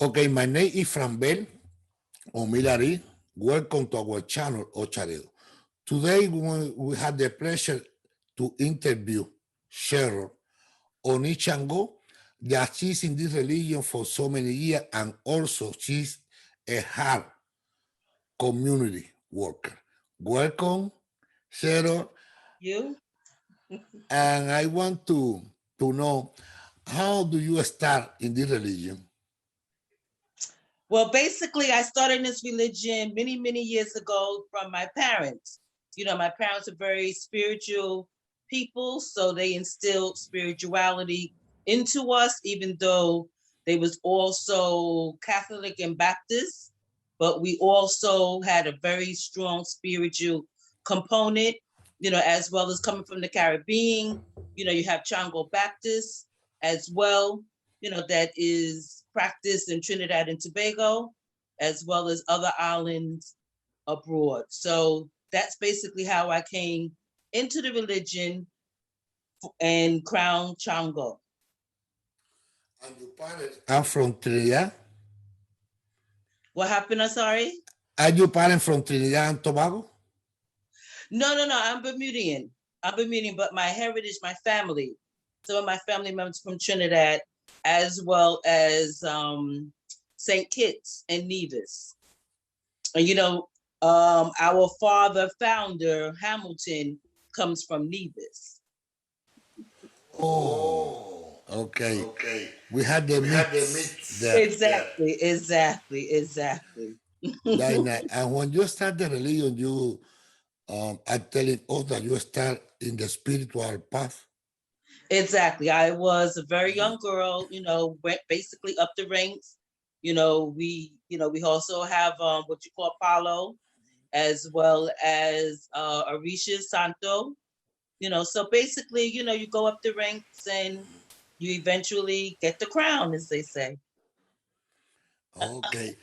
Okay, my name is Franbel Omilari. Welcome to our channel, OCHAREO. Today, we have the pleasure to interview Cheryl on CHANGO, that she's in this religion for so many years, and also she's a hard community worker. Welcome, Cheryl. You? And I want to know, how do you start in this religion? Well, basically, I started in this religion many, many years ago from my parents. My parents are very spiritual people, so they instilled spirituality into us, even though they was also Catholic and Baptist, but we also had a very strong spiritual component, as well as coming from the Caribbean. You have Chango Baptist as well, that is practiced in Trinidad and Tobago, as well as other islands abroad. So that's basically how I came into the religion and crown Chango. And your parents are from Trinidad? What happened? I'm sorry? Are your parents from Trinidad and Tobago? No. I'm Bermudian. I'm Bermudian, but my heritage, my family, some of my family members from Trinidad, as well as St. Kitts and Nevis. And our father founder, Hamilton, comes from Nevis. Oh, okay. We had the mix there. Exactly. That night. And when you start the religion, you are telling us that you start in the spiritual path. Exactly. I was a very young girl, went basically up the ranks. We also have what you call Palo, as well as Orisha Santo. So basically, you go up the ranks and you eventually get the crown, as they say. Okay.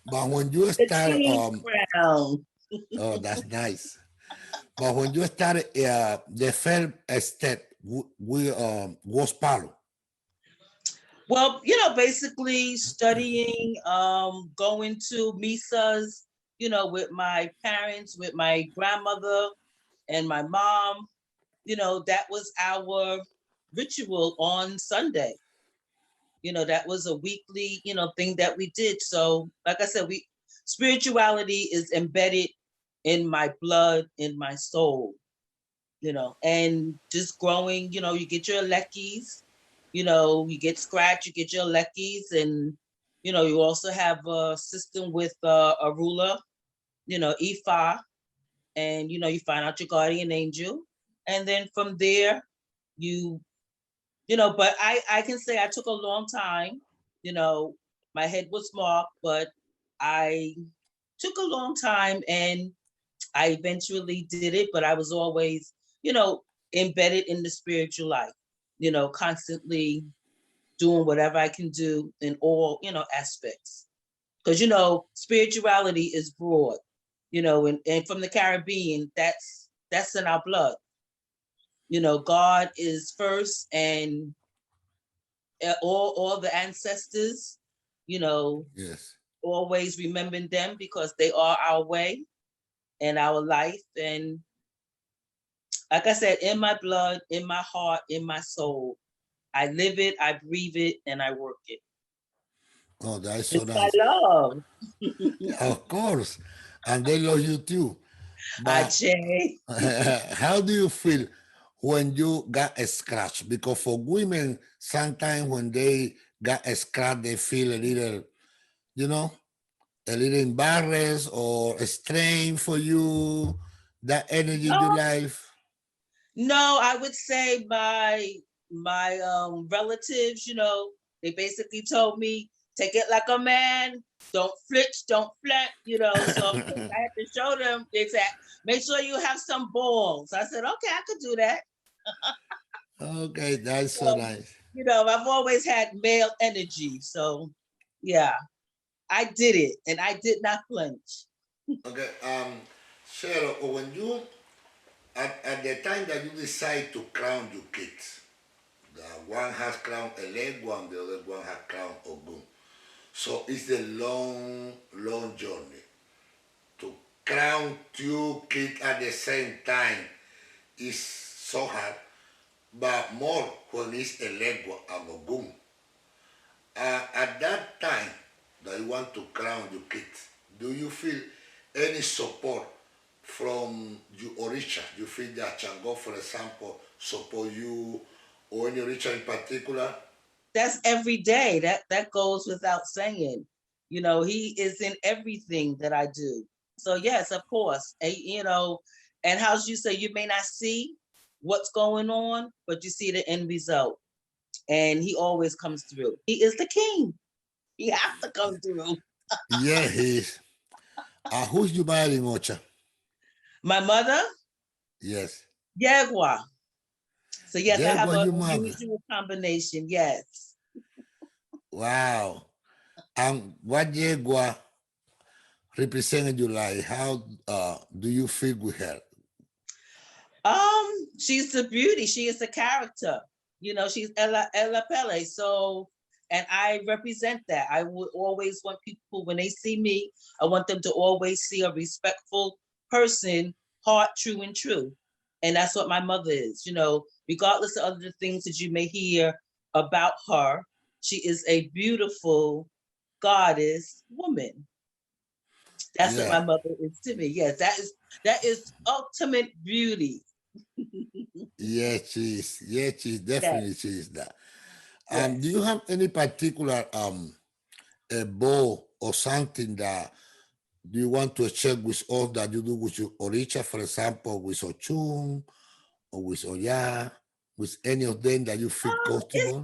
But when you The start, king's crown. oh, that's nice. But when you started, the first step we was Palo. Well, basically studying, going to misas, with my parents, with my grandmother and my mom. That was our ritual on Sunday. That was a weekly, thing that we did. So, like I said, spirituality is embedded in my blood, in my soul, and just growing, you get your leckies, you get scratch, you get your leckies, and, you also have a system with a ruler, Ifa, and, you find out your guardian angel. And then from there, you but I can say I took a long time. My head was small, but I took a long time and I eventually did it, but I was always, embedded in the spiritual life, constantly doing whatever I can do in all, aspects. Because, spirituality is broad, and from the Caribbean, that's in our blood. God is first, and all the ancestors, Yes. always remembering them because they are our way and our life. And like I said, in my blood, in my heart, in my soul, I live it, I breathe it, and I work it. Oh, that's so It's my nice. love. Of course. And they love you too. But Ache. how do you feel when you got a scratch? Because for women, sometimes when they got a scratch, they feel a little, you know, a little embarrassed or strained for you, that energy in your No, life. no, I would say my relatives, they basically told me, take it like a man, don't flinch, don't flat, So of course I had to show them, they said, make sure you have some balls. I said, okay, I could do that. Okay, that's so So, nice. I've always had male energy. So yeah, I did it and I did not flinch. Okay, Cheryl, when you at the time that you decide to crown your kids, the one has crowned a leg one, the other one has crowned Ogun. So it's a long, long journey. To crown two kids at the same time is so hard, but more when it's a legua and a goon. At that time that you want to crown your kids, do you feel any support from your Orisha? You feel that Chango, for example, support you or any Orisha in particular? That's every day. That goes without saying. You know, he is in everything that I do. So yes, of course. You know, and how you say, you may not see what's going on, but you see the end result. And he always comes through. He is the king. He has to come through. Yeah, he is. Who's you marrying, Ocha? My mother, Yes. Jaguar. So yes, I have Jaguar, a you married. unusual combination. Yes. Wow. And what Jaguar represented you like? How do you feel with her? She's the beauty. She is the character. You know, she's Ella Pele. So, and I represent that. I would always want people, when they see me, I want them to always see a respectful person, heart true and true. And that's what my mother is. You know, regardless of other things that you may hear about her, she is a beautiful goddess woman. That's what Yeah. my mother is to me. Yes, that is ultimate beauty. Yes, she is. Yes, she is. Yes, Definitely she is that. Do yes. you have any particular a bow or something that do you want to check with us that you do with your Orisha, for example, with Ochun or with Oya, with any of them that you feel It's comfortable?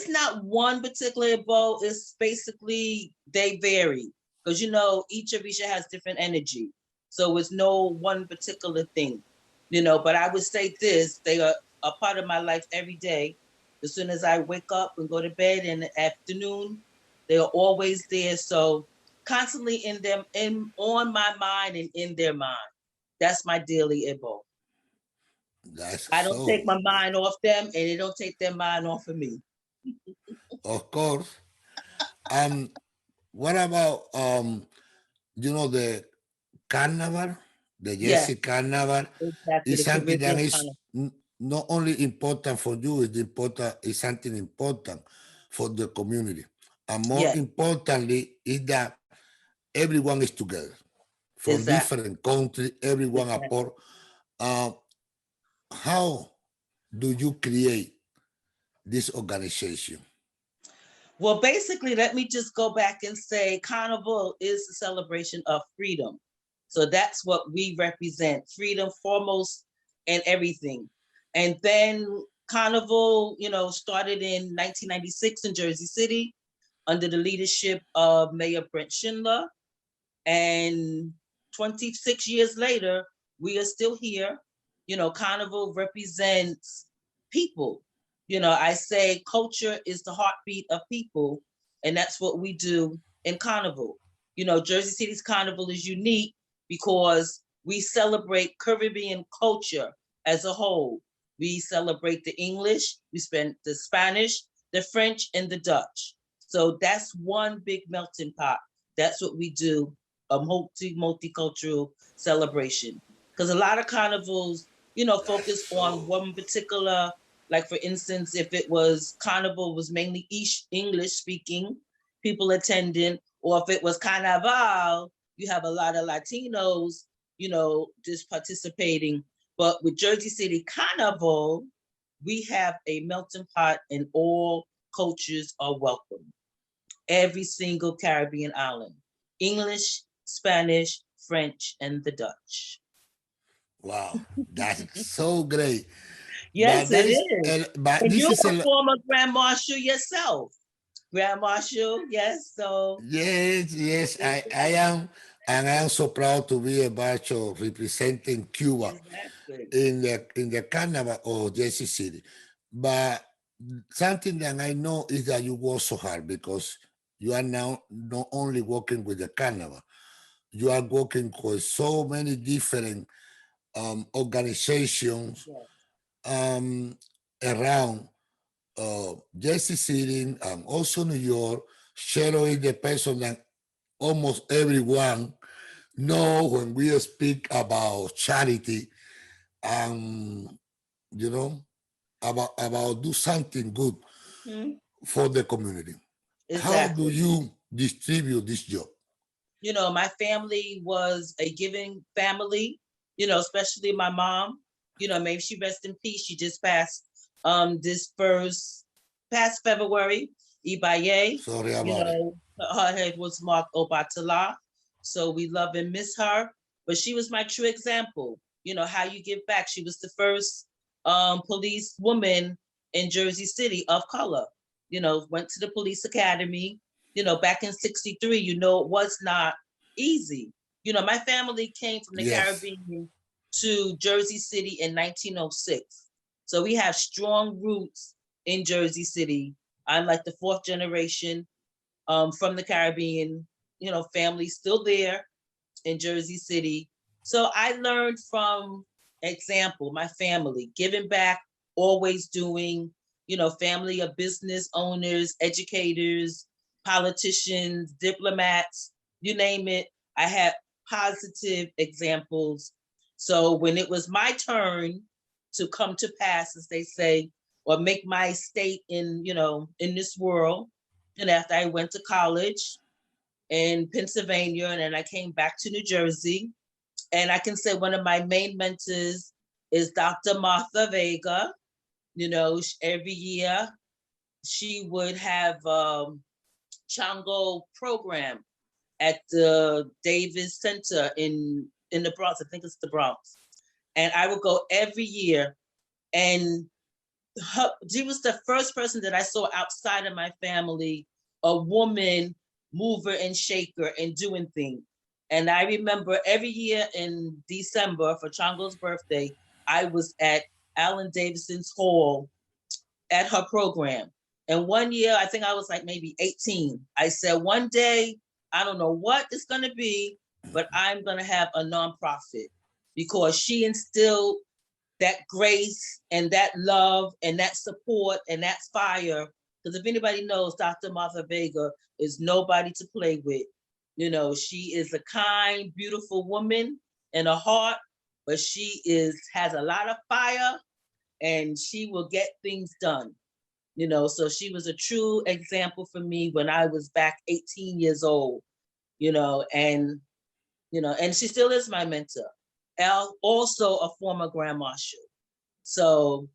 not one particular bow. It's basically they vary because you know each Orisha has different energy, so it's no one particular thing, you know. But I would say this: they are a part of my life every day. As soon as I wake up and go to bed in the afternoon, they are always there. So constantly in them, in on my mind and in their mind. That's my daily Ibo. That's I don't take so. my mind off them, and they don't take their mind off of me. Of course. Um, what about the carnival, the Yes, Jersey carnival exactly. is The something that Caribbean is kind of. not only important for you, it's important, it's something important for the community. And more Yeah, importantly, is that everyone is together from exactly. different countries, everyone Exactly. apart. Uh, how do you create this organization? Well, basically, let me just go back and say Carnival is a celebration of freedom. So that's what we represent, freedom foremost and everything. And then Carnival, you know, started in 1996 in Jersey City under the leadership of Mayor Brent Schindler. And 26 years later, we are still here. You know, Carnival represents people. You know, I say culture is the heartbeat of people, and that's what we do in Carnival. You know, Jersey City's Carnival is unique because we celebrate Caribbean culture as a whole. We celebrate the English, we spend the Spanish, the French, and the Dutch. So that's one big melting pot. That's what we do, a multicultural celebration. Because a lot of carnivals, you know, That's focus on so. one particular, like for instance, if it was carnival was mainly English speaking people attending, or if it was carnival, you have a lot of Latinos, you know, just participating. But with Jersey City Carnival, we have a melting pot and all cultures are welcome. Every single Caribbean island. English, Spanish, French, and the Dutch. Wow, that's so great. Yes, it is. But And this you're is a a former Grand Marshal yourself. Grand Marshal, yes. So yes, yes. I exactly, am, and I am so proud to be a batch of representing Cuba exactly. in the carnival of Jersey City. But something that I know is that you work so hard because you are now not only working with the carnival, you are working with so many different organizations Yes, around Jersey City and also New York. Cheryl is the person that almost everyone know when we speak about charity and you know about do something good Mhm. for the community. How do Exactly. you distribute this job? You know, my family was a giving family, you know, especially my mom. You know, maybe she rest in peace. She just passed this first past February, Ibaye. Sorry You about it. know, her head was marked Obatala. So we love and miss her. But she was my true example. You know, how you give back. She was the first police woman in Jersey City of color. You know, went to the police academy, you know, back in 63, you know, it was not easy. You know, my family came from the Yes. Caribbean to Jersey City in 1906. So we have strong roots in Jersey City. I'm like the fourth generation from the Caribbean, you know, family still there in Jersey City. So I learned from example, my family, giving back, always doing, you know, family of business owners, educators, politicians, diplomats, you name it. I had positive examples. So when it was my turn to come to pass, as they say, or make my state in, you know, in this world, and after I went to college, in Pennsylvania, and then I came back to New Jersey. And I can say one of my main mentors is Dr. Martha Vega. You know, every year she would have CHANGO program at the Davis Center in the Bronx. I think it's the Bronx. And I would go every year. And she was the first person that I saw outside of my family, a woman mover and shaker and doing things. And I remember every year in December for Chango's birthday, I was at Allen Davidson's hall at her program. And one year, I think I was like maybe 18. I said, one day, I don't know what it's going to be, but I'm going to have a nonprofit, because she instilled that grace and that love and that support and that fire. Because if anybody knows, Dr. Martha Vega is nobody to play with. You know, she is a kind, beautiful woman in her heart, but she has a lot of fire, and she will get things done. You know, so she was a true example for me when I was back 18 years old, you know, and she still is my mentor. Also a former Grand Marshal. So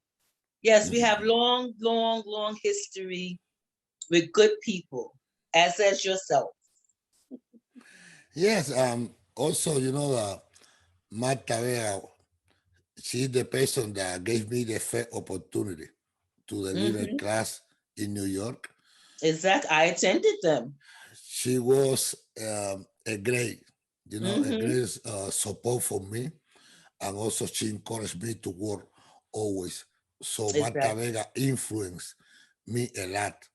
yes, we have long, long, long history with good people, as yourself. Yes. Also, Marta Vega, she's the person that gave me the first opportunity to deliver Mm-hmm. class in New York. Exactly. I attended them. She was a Mm-hmm. great support for me, and also she encouraged me to work always. So Marta Exactly. Vega influenced me a lot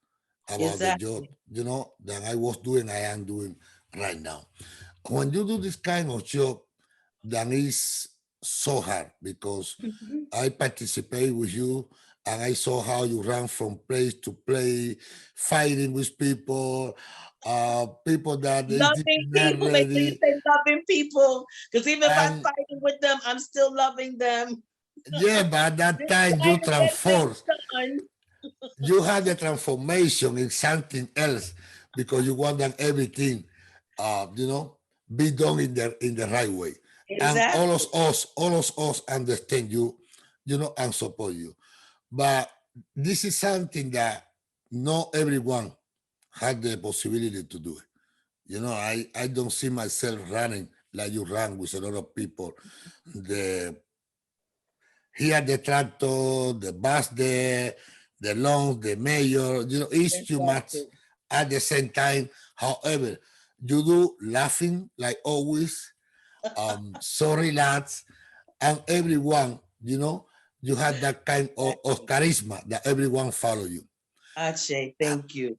about the job, Exactly. that I was doing, I am doing right now. When you do this kind of job, that is so hard because Mm-hmm. I participate with you and I saw how you run from place to place, fighting with people, people that is Loving not people. Make sure you ready. say loving people. Because even if I'm And fighting with them, I'm still loving them. yeah, but at that Just time you trying to get transform, things done. you had the transformation in something else because you want that everything, be done in the right way. And Exactly. all of us understand you, and support you. But this is something that not everyone had the possibility to do it. I don't see myself running like you run with a lot of people. The Here the tractor, the bus there, the loans, the mayor, it's too much Exactly. at the same time. However, you do laughing like always, sorry lads, and everyone, you have that kind of Exactly. charisma that everyone follow you. Ache, Uh, thank you.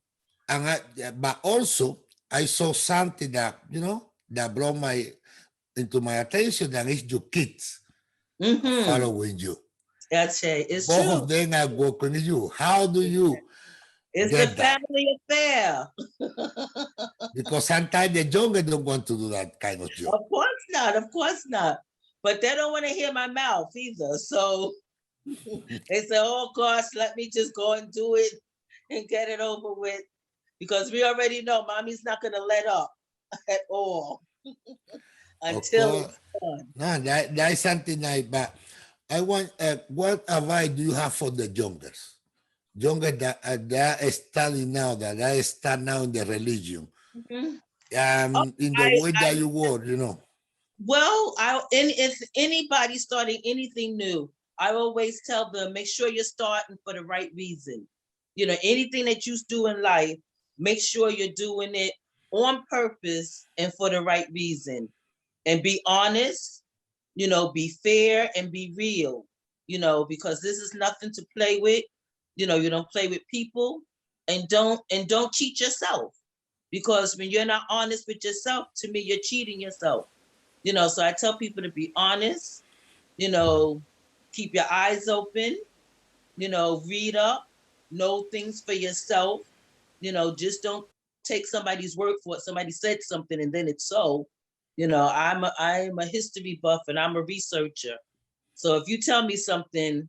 but also I saw something that that brought my into my attention, and it's your kids Mm-hmm. following you. Ache, it's Both of true. them are working with you. How do you It's a Get that. family affair. Because sometimes the younger don't want to do that kind of job. Of course not. Of course not. But they don't want to hear my mouth either. So they say, oh gosh, let me just go and do it and get it over with. Because we already know mommy's not going to let up at all Of until course. it's done. No, that's something like that. I want, what advice do you have for the youngers? Younger that are studying now, that are start now in the religion, Mhm. Oh, in the way I that you work, you know. well, if anybody starting anything new, I always tell them make sure you're starting for the right reason. You know, anything that you do in life, make sure you're doing it on purpose and for the right reason. And be honest, you know, be fair and be real, you know, because this is nothing to play with. You know, you don't play with people, and don't cheat yourself, because when you're not honest with yourself, to me, you're cheating yourself. You know, so I tell people to be honest, you know, keep your eyes open, you know, read up, know things for yourself, you know, just don't take somebody's word for it. Somebody said something and then it's so. You know, I'm a history buff and I'm a researcher. So if you tell me something,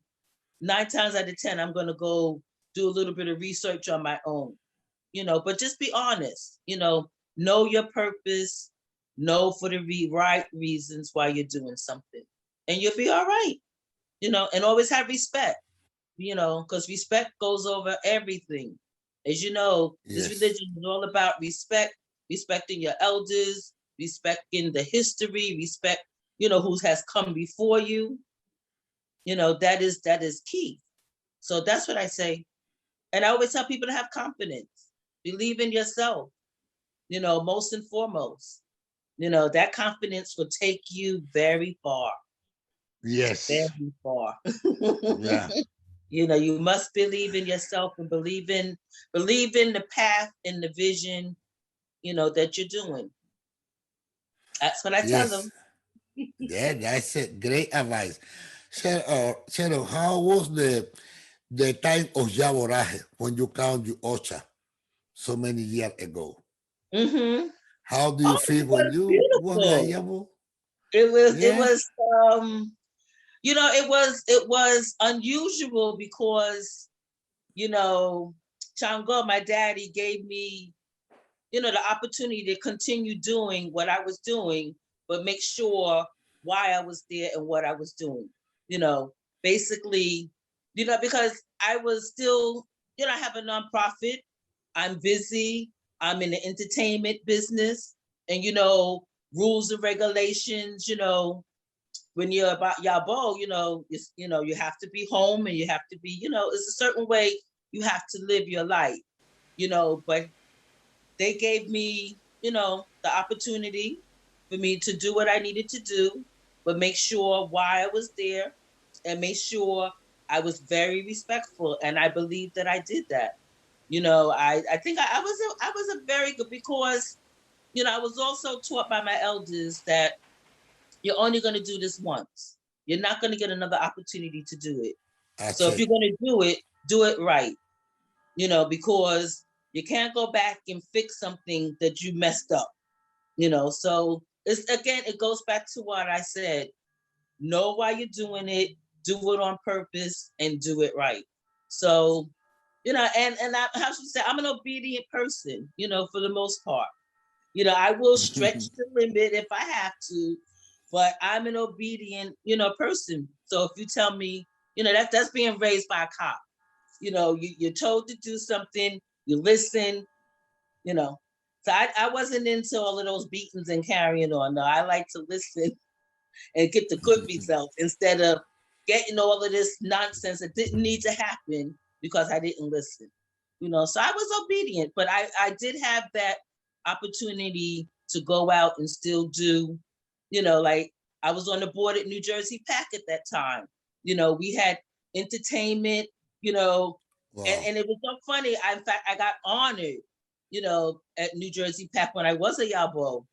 9 times out of 10, I'm gonna go do a little bit of research on my own, you know, but just be honest, you know your purpose, know for the right reasons why you're doing something, and you'll be all right, you know, and always have respect, you know, because respect goes over everything. As you know, this Yes. religion is all about respect, respecting your elders, respecting the history, respect, you know, who has come before you, you know, that is key. So that's what I say. And I always tell people to have confidence, believe in yourself, you know, most and foremost. You know, that confidence will take you very far, Yes. very far. Yeah. You know, you must believe in yourself and believe in the path and the vision, you know, that you're doing. That's what I tell Yes. them. Yeah, that's a great advice. Cheryl, how was the time of Yaboraje when you count your Ocha so many years ago? Mm-hmm. How do you Oh, feel it when was you won the beautiful. Yabo? It Yeah. was you know, it was unusual because, you know, Chango, my daddy, gave me, you know, the opportunity to continue doing what I was doing, but make sure why I was there and what I was doing. You know, basically, you know, because I was still, you know, I have a nonprofit. I'm busy. I'm in the entertainment business, and you know, rules and regulations. You know, when you're about Yabo, you know, you have to be home and you have to be, you know, it's a certain way you have to live your life. You know, but they gave me, you know, the opportunity for me to do what I needed to do, but make sure why I was there and make sure I was very respectful. And I believe that I did that. You know, I think I was a very good, because, you know, I was also taught by my elders that you're only going to do this once. You're not going to get another opportunity to do it. That's So if you're it. going to do it right, you know, because you can't go back and fix something that you messed up, you know. So it's, again, it goes back to what I said. Know why you're doing it, do it on purpose, and do it right. So, you know, and I, how should I say, I'm an obedient person, you know, for the most part. You know, I will stretch the limit if I have to, but I'm an obedient, you know, person. So if you tell me, you know, that's being raised by a cop. You know, you're told to do something, you listen, you know. So I wasn't into all of those beatings and carrying on. No, I like to listen and get the good results instead of getting all of this nonsense that didn't need to happen because I didn't listen. You know, so I was obedient, but I did have that opportunity to go out and still do, you know, like I was on the board at New Jersey PAC at that time. You know, we had entertainment, you know, Wow. and it was so funny. In fact, I got honored, you know, at New Jersey PAC when I was a Yabo,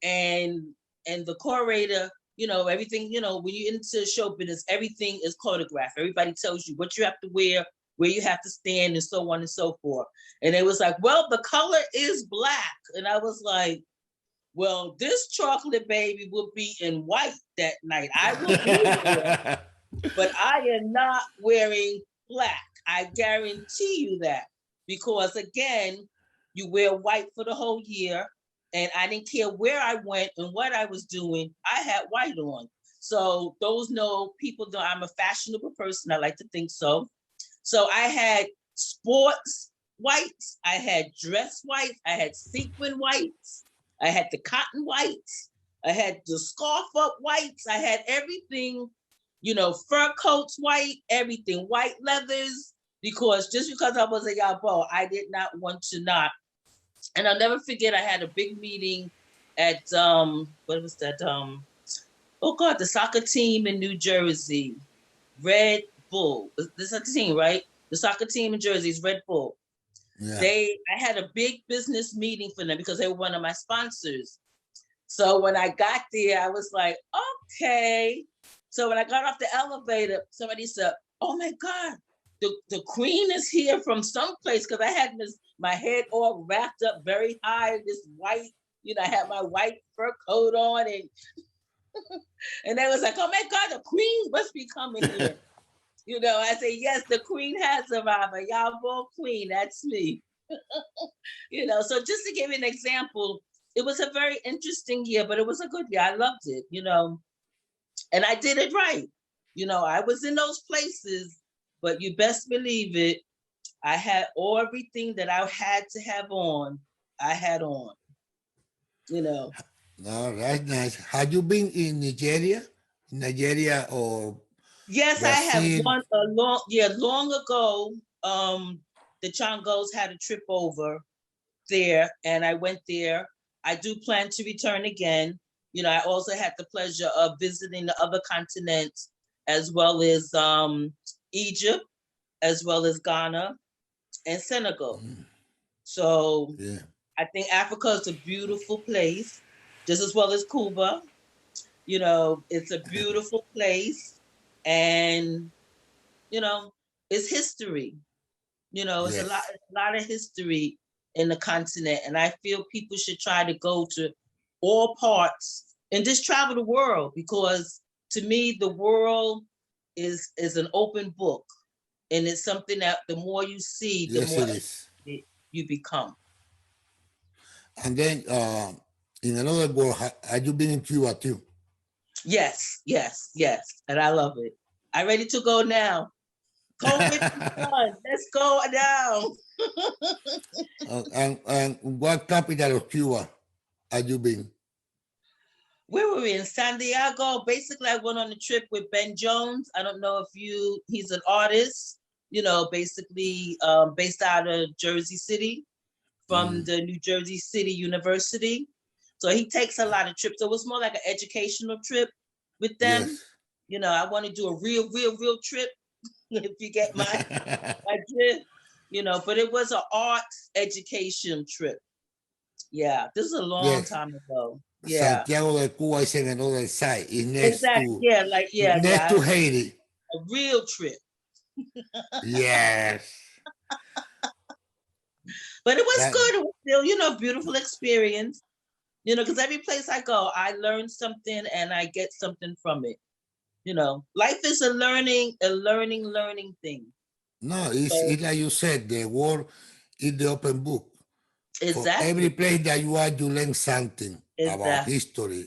and the curator, you know, everything, you know, when you're into show business, everything is choreographed. Everybody tells you what you have to wear, where you have to stand and so on and so forth. And it was like, well, the color is black. And I was like, well, this chocolate baby will be in white that night. I will be there, but I am not wearing black. I guarantee you that. Because again, you wear white for the whole year. And I didn't care where I went and what I was doing. I had white on. So those people know I'm a fashionable person. I like to think so. So I had sports whites. I had dress whites. I had sequin whites. I had the cotton whites. I had the scarf up whites. I had everything, fur coats white, everything, white leathers, because I was a Yabo, I did not want to not. And I'll never forget, I had a big meeting at, what was that? The soccer team in New Jersey, Red Bull. This is the team, right? The soccer team in Jersey is Red Bull. Yeah. I had a big business meeting for them because they were one of my sponsors. So when I got there, I was like, okay. So when I got off the elevator, somebody said, oh my God, the queen is here from someplace, because I had my head all wrapped up very high, this white, I had my white fur coat on, and and they was like, oh my God, the queen must be coming here. I say, yes, the queen has arrived. A Yabo queen, that's me. So just to give you an example, it was a very interesting year, but it was a good year. I loved it, and I did it right. I was in those places, but you best believe it, I had everything that I had to have on, I had on, No, that's nice. Have you been in Nigeria? Or yes, Brazil? I have one long ago. The Changos had a trip over there, and I went there. I do plan to return again. I also had the pleasure of visiting the other continents, as well as Egypt, as well as Ghana and Senegal. So yeah. I think Africa is a beautiful place, just as well as Cuba. It's a beautiful place, and it's history. It's yes. a lot of history in the continent, and I feel people should try to go to all parts and just travel the world, because to me the world is an open book, and it's something that the more you see, the yes, more you become. And then in another world, have you been in Cuba too? Yes, and I love it. I'm ready to go now. COVID, let's go now. And what capital of Cuba have you been? Where were we? In San Diego. Basically, I went on a trip with Ben Jones. I don't know if he's an artist, basically based out of Jersey City, from the New Jersey City University. So he takes a lot of trips. So it was more like an educational trip with them. Yes. I want to do a real trip, if you get my drift, but it was an arts education trip. Yeah, this is a long time ago. Yeah. Santiago de Cuba is in another side. It's next to next to Haiti. A real trip. Yes. But it was good. It was still, beautiful experience. Because every place I go, I learn something and I get something from it. Life is a learning thing. No, it's like you said, the world is the open book. Exactly. For every place that you are, you learn something about history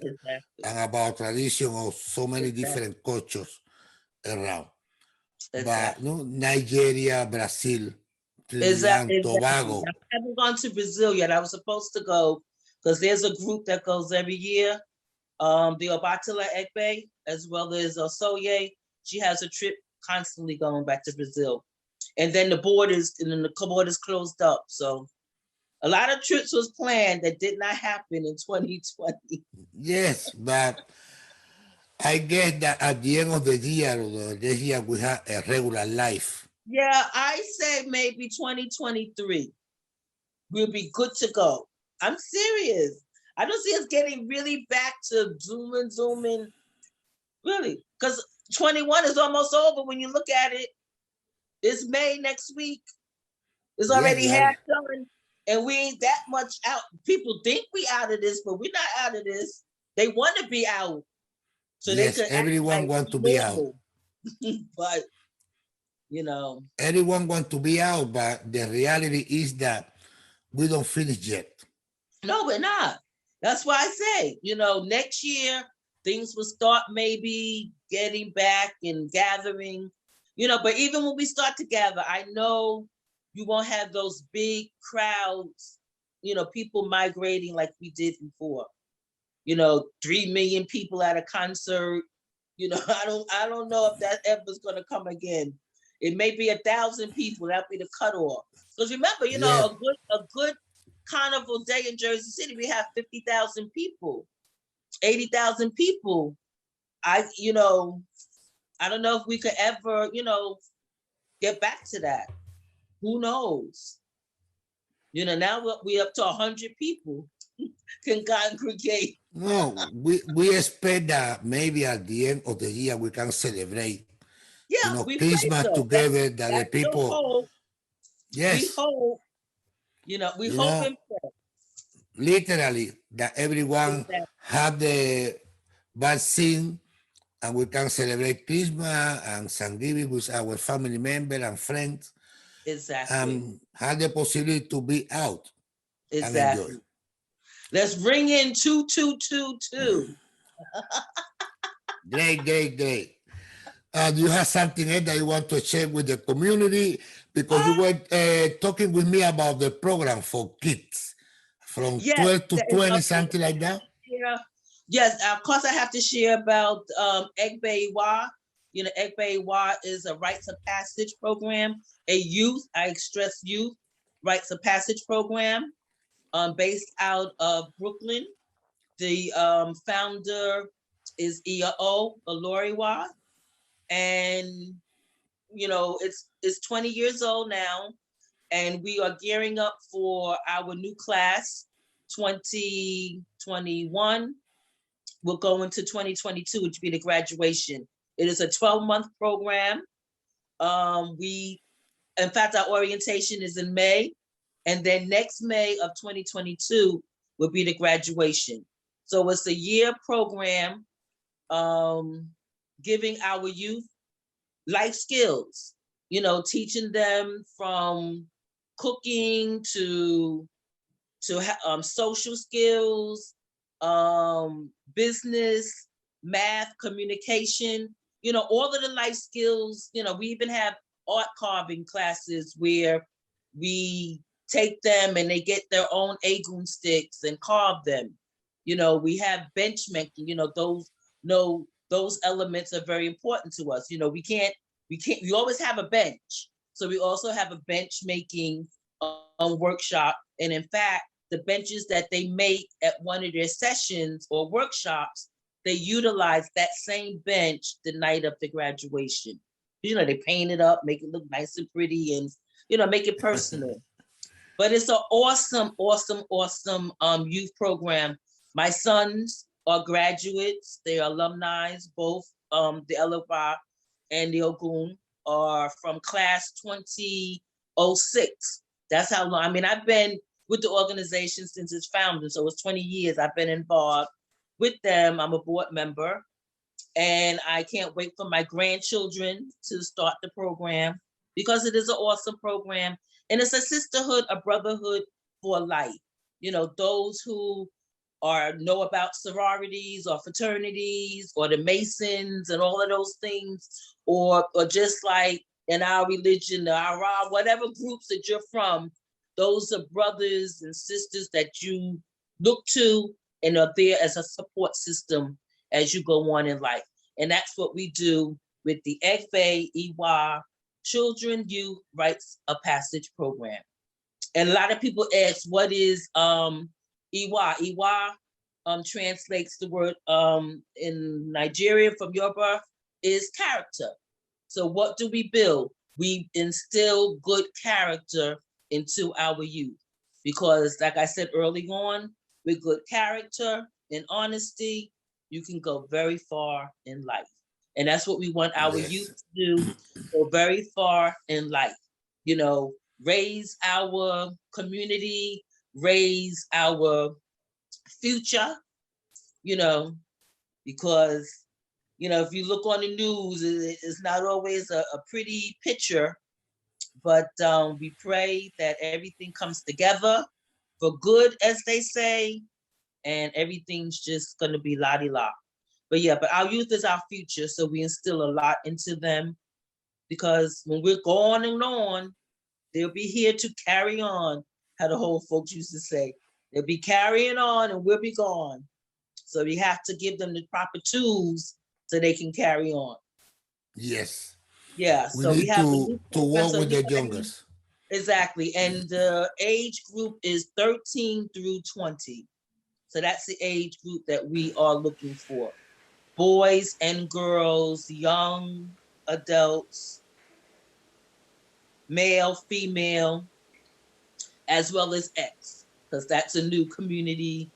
and about tradition of so many different cultures around. But Nigeria, Brazil, Trinidad, Tobago. I haven't gone to Brazil yet. I was supposed to go because there's a group that goes every year. The Odola Egbe, as well as Osoye, she has a trip constantly going back to Brazil. And then the borders closed up. So a lot of trips was planned that did not happen in 2020. Yes, but I guess that at the end of the year, we have a regular life. Yeah, I say maybe 2023. We'll be good to go. I'm serious. I don't see us getting really back to zooming. Really, because 21 is almost over when you look at it. It's May next week. It's Yes, already half done. And we ain't that much out. People think we out of this, but we're not out of this. They want to be out. So they yes, could act everyone like want to be out. normal. But you know. Everyone want to be out, but the reality is that we don't finish yet. No, we're not. That's why I say, next year things will start maybe getting back and gathering, but even when we start to gather, I know you won't have those big crowds, people migrating like we did before. 3 million people at a concert. I don't know if that ever's gonna come again. It may be 1,000 people. That'll be the cutoff. Because remember, Yeah. a good carnival day in Jersey City, we have 50,000 people, 80,000 people. I don't know if we could ever, get back to that. Who knows? Now we're up to 100 people can congregate. No, we expect that maybe at the end of the year we can celebrate, Yeah, we pray Christmas so. together. That the That's the people, hope. We yes, hope, we hope and pray. literally that everyone Exactly. have the vaccine and we can celebrate Christmas and Thanksgiving with our family member and friends Exactly. and have the possibility to be out and enjoy. Exactly. Let's bring in 2222. Great, great, great. Do you have something else that you want to share with the community? Because you were talking with me about the program for kids from Yes, 12 to that is 20, up something like that. here. Yes, of course, I have to share about Egbewa. Egbewa is a rites of passage program, a youth, I stress youth, rites of passage program based out of Brooklyn. The founder is Iao Oloriwa. And, it's 20 years old now. And we are gearing up for our new class, 2021. We'll go into 2022, which will be the graduation. It is a 12-month program. In fact, our orientation is in May. And then next May of 2022 will be the graduation. So it's a year program giving our youth life skills, teaching them from cooking to social skills, business, math, communication, all of the life skills. We even have art carving classes where we take them and they get their own agun sticks and carve them. We have bench making, those elements are very important to us. We always have a bench. So we also have a bench making workshop. And in fact, the benches that they make at one of their sessions or workshops, they utilize that same bench the night of the graduation. They paint it up, make it look nice and pretty and, make it personal. But it's an awesome, awesome, awesome youth program. My sons are graduates. They are alumni, both the LOBA and the Ogun are from class 2006. That's how long. I mean, I've been with the organization since its founding. So it's 20 years I've been involved with them. I'm a board member. And I can't wait for my grandchildren to start the program because it is an awesome program. And it's a sisterhood, a brotherhood for life. Those who know about sororities or fraternities or the Masons and all of those things, or just like in our religion, the Ara, whatever groups that you're from, those are brothers and sisters that you look to and are there as a support system as you go on in life. And that's what we do with the Egbe Iwa Children Youth Rites of Passage Program. And a lot of people ask, what is Iwa? Iwa translates the word in Nigeria from Yoruba is character. So what do we build? We instill good character into our youth. Because like I said early on, with good character and honesty, you can go very far in life. And that's what we want our Yes. youth to do, go very far in life. You know, raise our community, raise our future, you know, because, you know, if you look on the news, it's not always a pretty picture, but we pray that everything comes together for good, as they say, and everything's just going to be la-di-la. But yeah, but our youth is our future, so we instill a lot into them, because when we're gone and on, they'll be here to carry on, how the whole folks used to say. They'll be carrying on and we'll be gone. So we have to give them the proper tools so they can carry on. Yes. Yeah, We so we need have to work with the youngest. Exactly, and the age group is 13 through 20. So that's the age group that we are looking for. Boys and girls, young adults, male, female, as well as X, because that's a new community,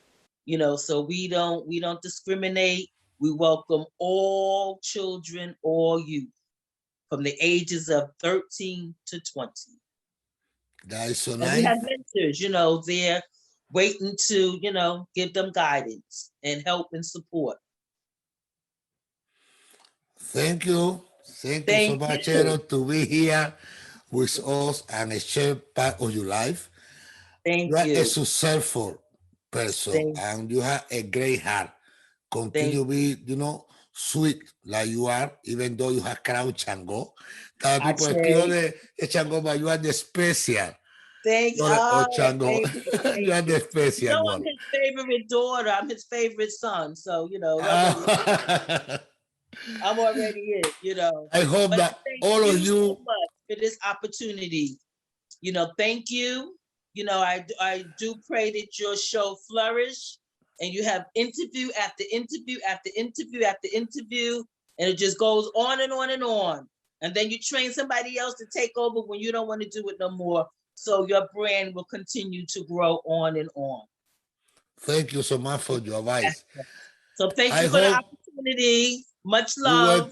you know, so we don't discriminate. We welcome all children, all youth, from the ages of 13 to 20. That is so And nice. we have mentors, you know, they're waiting to, you know, give them guidance and help and support. Thank you. Thank you so much, Cheryl, to be here with us and share part of your life. Thank You are you. a successful person and you have a great heart. Continue to be, you know, sweet like you are, even though you have crown Chango. Cada people escribo de Chango, but you are the special. Thank you. Chango. You are the special you know, one. I'm his favorite daughter. I'm his favorite son. So, you know, I'm already it, you know. I hope but that all of you so much for this opportunity. You know, thank you. You know, I do pray that your show flourish and you have interview after interview after interview after interview, and it just goes on and on and on. And then you train somebody else to take over when you don't want to do it no more. So your brand will continue to grow on and on. Thank you so much for your advice. So thank you for the opportunity. Much love.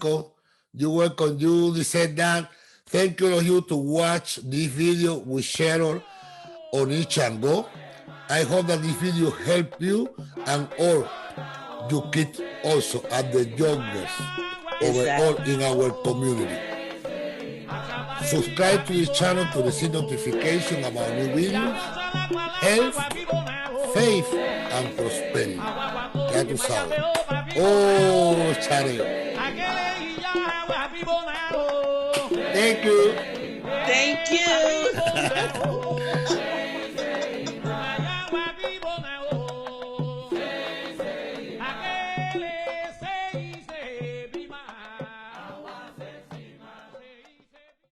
You're welcome. You said that. Thank you all of you to watch this video with Cheryl on CHANGO. I hope that this video helped you and all you kids also at the youngest overall in our community. Subscribe to this channel to receive notification about new videos, health, faith, and prosperity. Ya tú sabes. Oh, CHAREO. Thank you. Thank you.